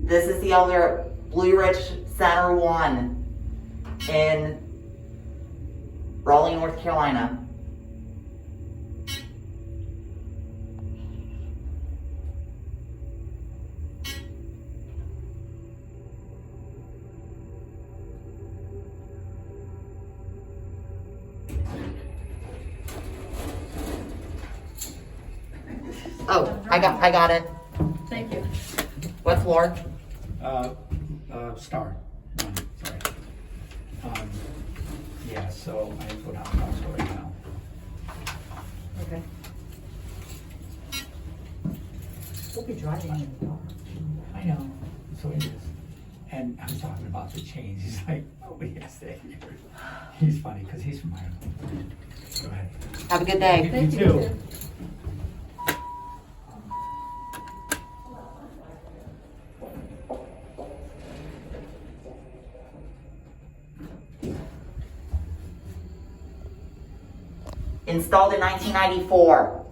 This is the other Blue Ridge Center 1 in Raleigh, North Carolina. Oh, I got it. Thank you. What floor? Star. Sorry. Yeah, so I go down Costco right now. Okay. We'll be driving in the car. I know, so it is. And I was talking about the change. He's like, nobody has that here. He's funny because he's from Ireland. Go ahead. Have a good day. Thank You you. too. Installed in 1994.